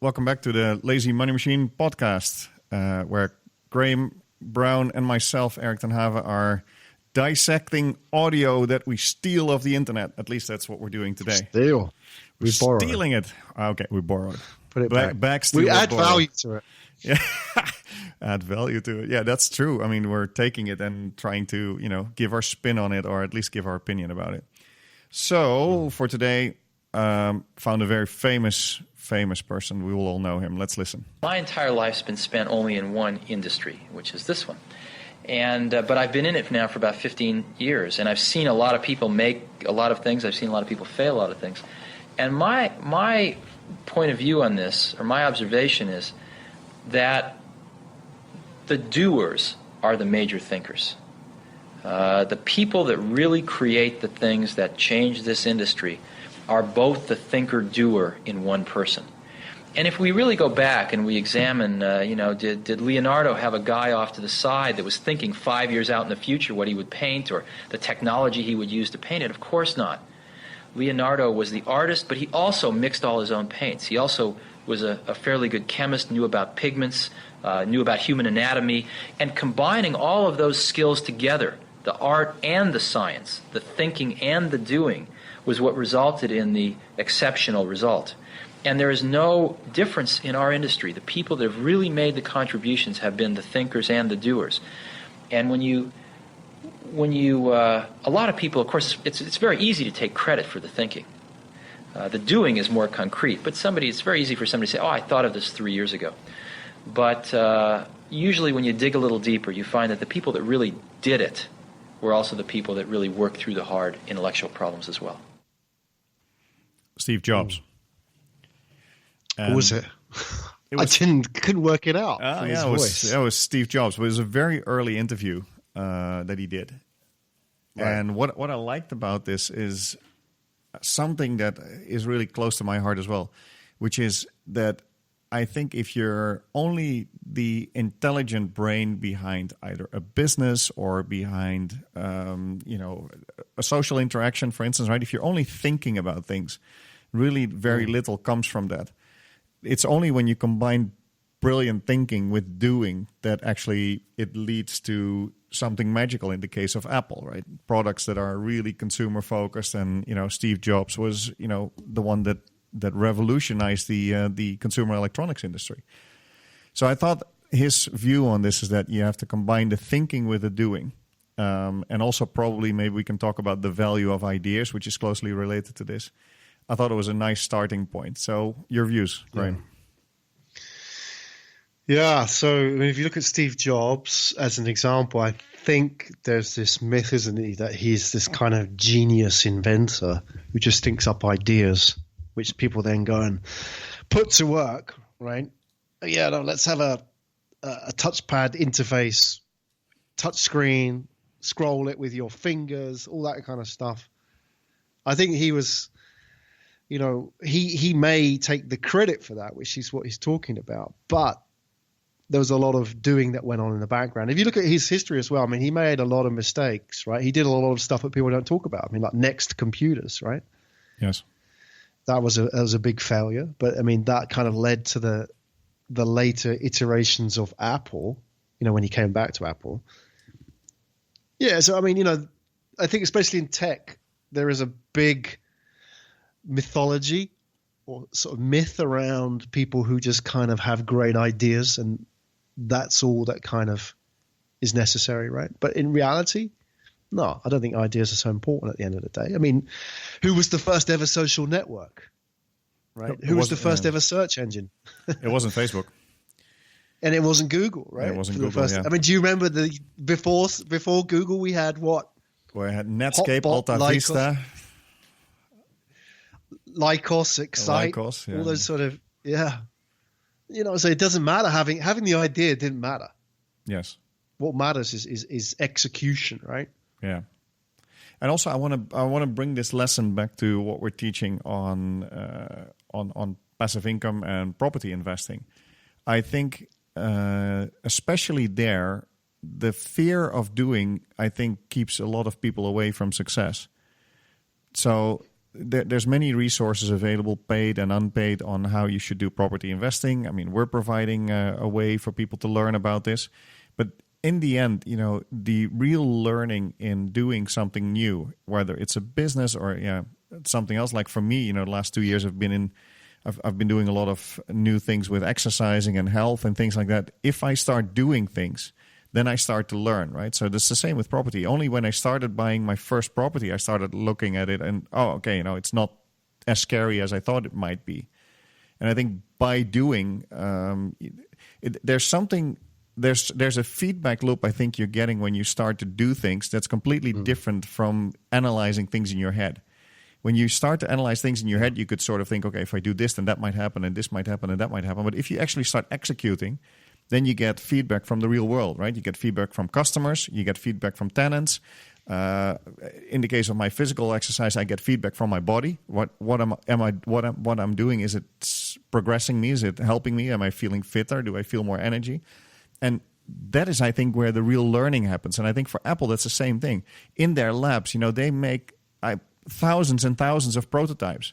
Welcome back to the Lazy Money Machine podcast, where Graham Brown and myself, Erik ten Have, are dissecting audio that we steal off the internet. At least that's what we're doing today. Steal. We're stealing it. Okay, we borrowed. Put it back. Back steal. We add value to it. Yeah, add value to it. Yeah, that's true. I mean, we're taking it and trying to, give our spin on it, or at least give our opinion about it. So for today, found a very famous person. We will all know him. Let's listen. My entire life's been spent only in one industry, which is this one. And but I've been in it now for about 15 years, and I've seen a lot of people make a lot of things. I've seen a lot of people fail a lot of things. And my point of view on this, or my observation, is that the doers are the major thinkers. The people that really create the things that change this industry are both the thinker-doer in one person. And if we really go back and we examine, did Leonardo have a guy off to the side that was thinking 5 years out in the future what he would paint or the technology he would use to paint it? Of course not. Leonardo was the artist, but he also mixed all his own paints. He also was a fairly good chemist, knew about pigments, knew about human anatomy, and combining all of those skills together, the art and the science, the thinking and the doing, was what resulted in the exceptional result. And there is no difference in our industry. The people that have really made the contributions have been the thinkers and the doers. And when you a lot of people, of course, it's very easy to take credit for the thinking. The doing is more concrete, but it's very easy for somebody to say, I thought of this 3 years ago. But usually when you dig a little deeper, you find that the people that really did it were also the people that really worked through the hard intellectual problems as well. Steve Jobs. Who was it? I couldn't work it out. It was Steve Jobs. It was a very early interview that he did. Right. And what I liked about this is something that is really close to my heart as well, which is that I think if you're only the intelligent brain behind either a business or behind, a social interaction, for instance, right? If you're only thinking about things, really very little comes from that. It's only when you combine brilliant thinking with doing that actually it leads to something magical. In the case of Apple, right? Products that are really consumer focused, and Steve Jobs was the one that revolutionized the consumer electronics industry. So I thought his view on this is that you have to combine the thinking with the doing. And also probably maybe we can talk about the value of ideas, which is closely related to this. I thought it was a nice starting point. So your views, Graham. Yeah, so if you look at Steve Jobs as an example, I think there's this myth, isn't he, that he's this kind of genius inventor who just thinks up ideas, which people then go and put to work, right? Yeah, no, let's have a touchpad interface, touch screen, scroll it with your fingers, all that kind of stuff. I think he was, he may take the credit for that, which is what he's talking about, but there was a lot of doing that went on in the background. If you look at his history as well, I mean, he made a lot of mistakes, right? He did a lot of stuff that people don't talk about. I mean, like Next computers, right? Yes. That was a big failure, but I mean that kind of led to the later iterations of Apple. When he came back to Apple. Yeah, so I mean, I think especially in tech, there is a big mythology or sort of myth around people who just kind of have great ideas, and that's all that kind of is necessary, right? But in reality, no, I don't think ideas are so important at the end of the day. I mean, who was the first ever social network, right? Who was the first ever search engine? It wasn't Facebook. And it wasn't Google, right? It wasn't Google, yeah. I mean, do you remember before Google we had what? We had Netscape, Alta Vista. Lycos, Excite, Lycos, yeah. All those sort of, yeah. So it doesn't matter. Having the idea didn't matter. Yes. What matters is execution, right? Yeah. And also, I want to bring this lesson back to what we're teaching on passive income and property investing. I think, especially there, the fear of doing, I think, keeps a lot of people away from success. So there's many resources available, paid and unpaid, on how you should do property investing. I mean, we're providing a way for people to learn about this. But in the end, the real learning in doing something new, whether it's a business or something else, like for me, the last 2 years I've been doing a lot of new things with exercising and health and things like that. If I start doing things, then I start to learn, right? So it's the same with property. Only when I started buying my first property, I started looking at it and, it's not as scary as I thought it might be. And I think by doing, there's a feedback loop I think you're getting when you start to do things that's completely different from analyzing things in your head. When you start to analyze things in your head, you could sort of think, okay, if I do this, then that might happen, and this might happen, and that might happen. But if you actually start executing, then you get feedback from the real world, right? You get feedback from customers, you get feedback from tenants. In the case of my physical exercise, I get feedback from my body. What I'm doing, is it progressing me? Is it helping me? Am I feeling fitter? Do I feel more energy? And that is, I think, where the real learning happens. And I think for Apple, that's the same thing. In their labs, they make thousands and thousands of prototypes,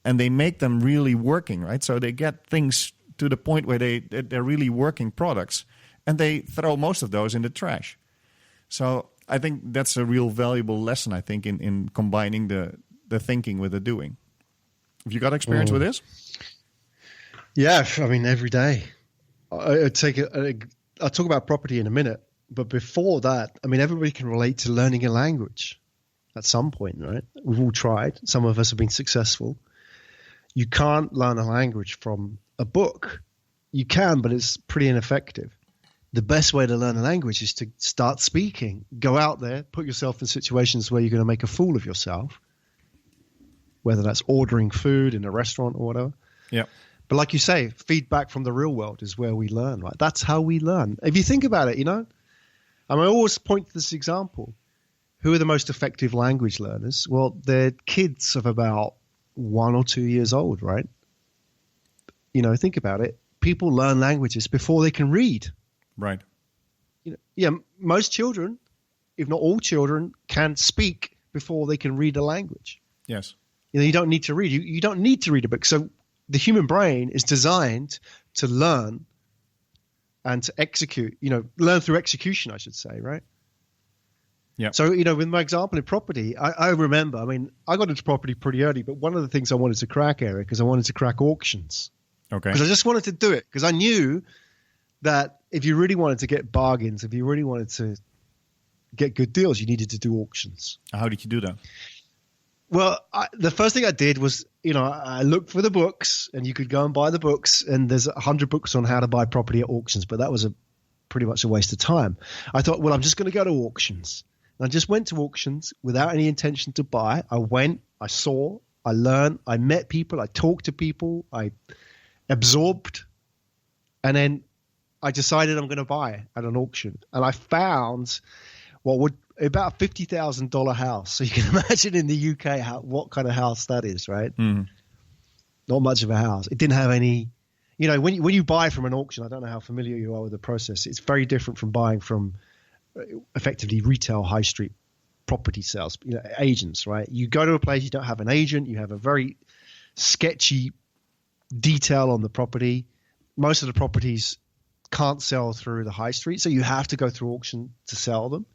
and they make them really working, right? So they get things to the point where they're really working products, and they throw most of those in the trash. So I think that's a real valuable lesson, I think, in combining the thinking with the doing. Have you got experience with this? Yeah, I mean, every day. I'll talk about property in a minute, but before that, I mean, everybody can relate to learning a language at some point, right? We've all tried. Some of us have been successful. You can't learn a language from a book. You can, but it's pretty ineffective. The best way to learn a language is to start speaking. Go out there, put yourself in situations where you're going to make a fool of yourself, whether that's ordering food in a restaurant or whatever. Yeah. But like you say, feedback from the real world is where we learn, right? That's how we learn. If you think about it, I always point to this example. Who are the most effective language learners? Well, they're kids of about 1 or 2 years old, right? Think about it. People learn languages before they can read. Right. Most children, if not all children, can speak before they can read a language. Yes. You don't need to read. You don't need to read a book. So the human brain is designed to learn and to execute, learn through execution, I should say, right? Yeah. So, with my example in property, I remember, I got into property pretty early, but one of the things I wanted to crack, Erik, is I wanted to crack auctions. Okay. Because I just wanted to do it, because I knew that if you really wanted to get bargains, if you really wanted to get good deals, you needed to do auctions. How did you do that? Well, the first thing I did was, I looked for the books, and you could go and buy the books, and there's 100 books on how to buy property at auctions, but that was pretty much a waste of time. I thought, well, I'm just going to go to auctions. And I just went to auctions without any intention to buy. I went, I saw, I learned, I met people, I talked to people, I absorbed, and then I decided I'm going to buy at an auction. And I found about a $50,000 house. So you can imagine in the UK what kind of house that is, right? Mm. Not much of a house. It didn't have any, when you buy from an auction, I don't know how familiar you are with the process. It's very different from buying from effectively retail high street property sales, agents, right? You go to a place, you don't have an agent, you have a very sketchy detail on the property. Most of the properties can't sell through the high street, so you have to go through auction to sell them.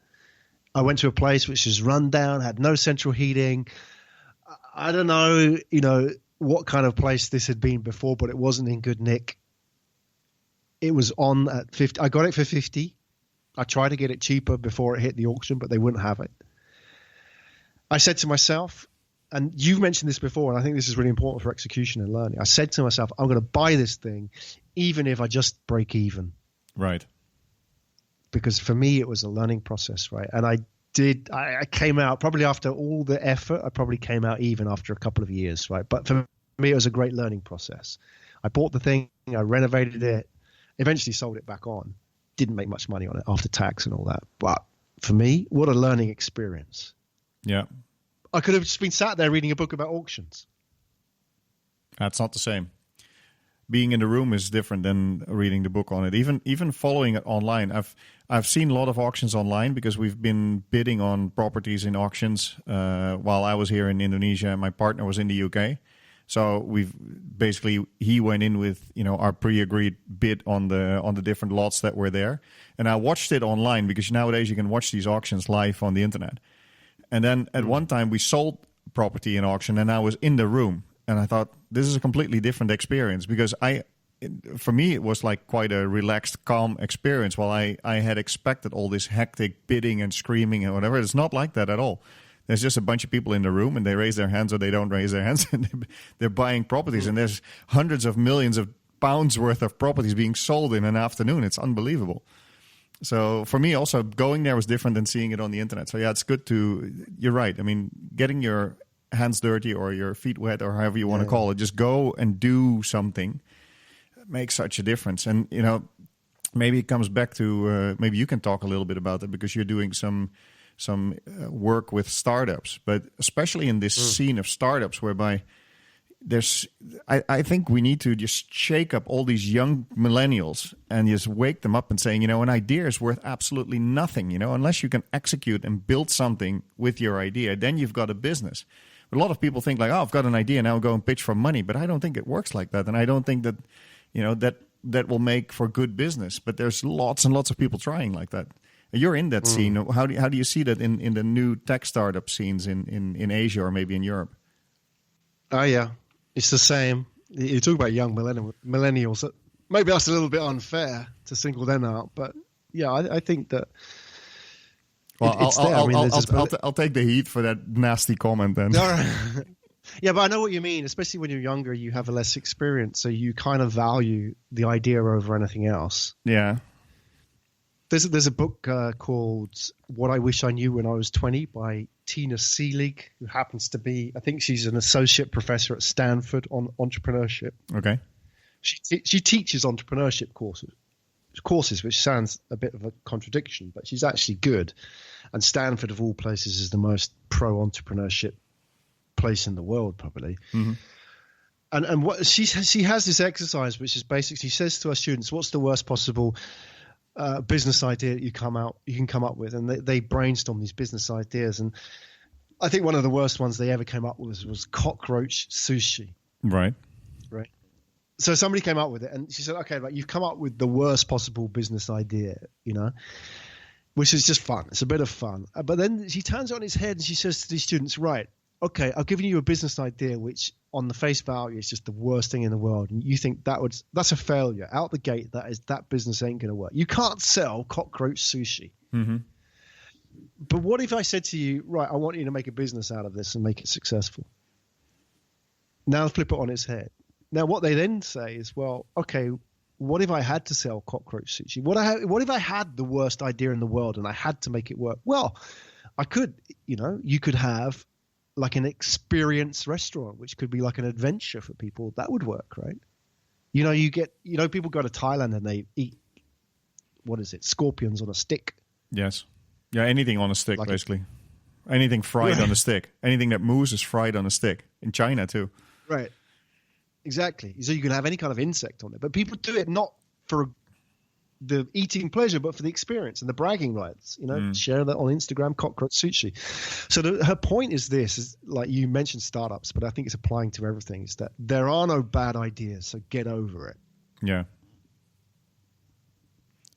I went to a place which is run down, had no central heating. I don't know, what kind of place this had been before, but it wasn't in good nick. It was on at 50. I got it for 50. I tried to get it cheaper before it hit the auction, but they wouldn't have it. I said to myself, and you've mentioned this before, and I think this is really important for execution and learning. I said to myself, I'm going to buy this thing, even if I just break even. Right. Because for me, it was a learning process, right? And I came out, probably after all the effort, I probably came out even after a couple of years, right? But for me, it was a great learning process. I bought the thing, I renovated it, eventually sold it back on. Didn't make much money on it after tax and all that. But for me, what a learning experience. Yeah. I could have just been sat there reading a book about auctions. That's not the same. being in the room is different than reading the book on it. Even following it online, I've seen a lot of auctions online because we've been bidding on properties in auctions while I was here in Indonesia and my partner was in the UK. So he went in with our pre-agreed bid on the different lots that were there, and I watched it online because nowadays you can watch these auctions live on the internet. And then at one time we sold property in auction, and I was in the room. And I thought, this is a completely different experience because for me, it was like quite a relaxed, calm experience. While I had expected all this hectic bidding and screaming and whatever. It's not like that at all. There's just a bunch of people in the room and they raise their hands or they don't raise their hands. And they're buying properties. And there's hundreds of millions of pounds worth of properties being sold in an afternoon. It's unbelievable. So for me, also, going there was different than seeing it on the internet. So yeah, it's good you're right. I mean, getting your hands dirty or your feet wet or however you want to call it, just go and do something. It makes such a difference. And maybe it comes back to maybe you can talk a little bit about it because you're doing some work with startups, but especially in this scene of startups whereby I think we need to just shake up all these young millennials and just wake them up and saying, an idea is worth absolutely nothing, unless you can execute and build something with your idea, then you've got a business. But a lot of people think like, I've got an idea, now I'll go and pitch for money. But I don't think it works like that. And I don't think that, that will make for good business. But there's lots and lots of people trying like that. You're in that scene. How do you see that in the new tech startup scenes in Asia or maybe in Europe? Oh, yeah. It's the same. You talk about young millennials. Maybe that's a little bit unfair to single them out. But, yeah, I think that well, I'll take the heat for that nasty comment then. Yeah, but I know what you mean. Especially when you're younger, you have less experience, so you kind of value the idea over anything else. Yeah. There's a book called What I Wish I Knew When I Was 20 by Tina Seelig, who happens to be, I think she's an associate professor at Stanford on entrepreneurship. Okay. She teaches entrepreneurship courses, which sounds a bit of a contradiction, but she's actually good. And Stanford, of all places, is the most pro-entrepreneurship place in the world, probably. Mm-hmm. And what she has this exercise, which is basically, she says to her students, what's the worst possible business idea that you can come up with? And they brainstorm these business ideas. And I think one of the worst ones they ever came up with was cockroach sushi. Right. So somebody came up with it, and she said, okay, like, you've come up with the worst possible business idea, which is just fun. It's a bit of fun. But then she turns it on its head and she says to these students, right, okay, I've given you a business idea which on the face value is just the worst thing in the world. And you think that's a failure. Out the gate, that business ain't going to work. You can't sell cockroach sushi. Mm-hmm. But what if I said to you, right, I want you to make a business out of this and make it successful? Now flip it on its head. Now, what they then say is, well, okay, what if I had to sell cockroach sushi? What if I had the worst idea in the world and I had to make it work? Well, I could, you could have like an experience restaurant, which could be like an adventure for people. That would work, right? People go to Thailand and they eat, scorpions on a stick. Yes. Yeah, anything on a stick, like basically. Anything fried on a stick. Anything that moves is fried on a stick. In China, too. Right. Exactly. So you can have any kind of insect on it. But people do it not for the eating pleasure, but for the experience and the bragging rights. Share that on Instagram, cockroach sushi. So her point is this, is like you mentioned startups, but I think it's applying to everything, is that there are no bad ideas, so get over it. Yeah.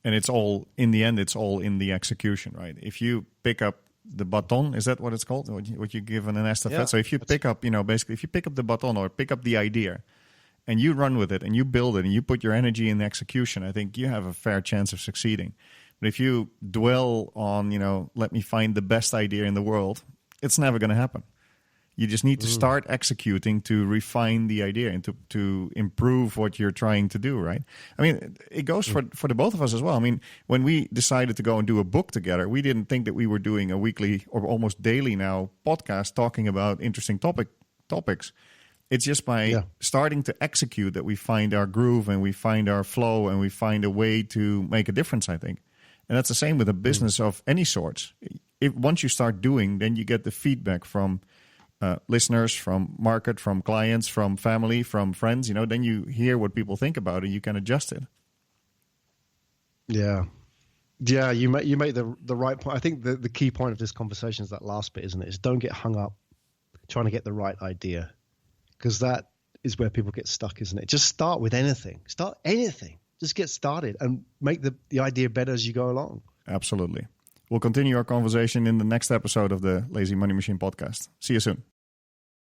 And it's all in the execution, right? If you pick up the baton, is that what it's called? What you give in an estafette? Yeah, so if you pick up, basically, if you pick up the baton or pick up the idea and you run with it and you build it and you put your energy in execution, I think you have a fair chance of succeeding. But if you dwell on, let me find the best idea in the world, it's never going to happen. You just need to start executing to refine the idea and to improve what you're trying to do, right? I mean, it goes for the both of us as well. I mean, when we decided to go and do a book together, we didn't think that we were doing a weekly or almost daily now podcast talking about interesting topics. It's just by starting to execute that we find our groove and we find our flow and we find a way to make a difference, I think. And that's the same with a business of any sorts. Once you start doing, then you get the feedback from listeners, from market, from clients, from family, from friends, then you hear what people think about it. You can adjust it. Yeah. Yeah, you make the right point. I think the key point of this conversation is that last bit, isn't it? Is don't get hung up trying to get the right idea, because that is where people get stuck, isn't it? Just start with anything. Start anything. Just get started and make the idea better as you go along. Absolutely. We'll continue our conversation in the next episode of the Lazy Money Machine podcast. See you soon.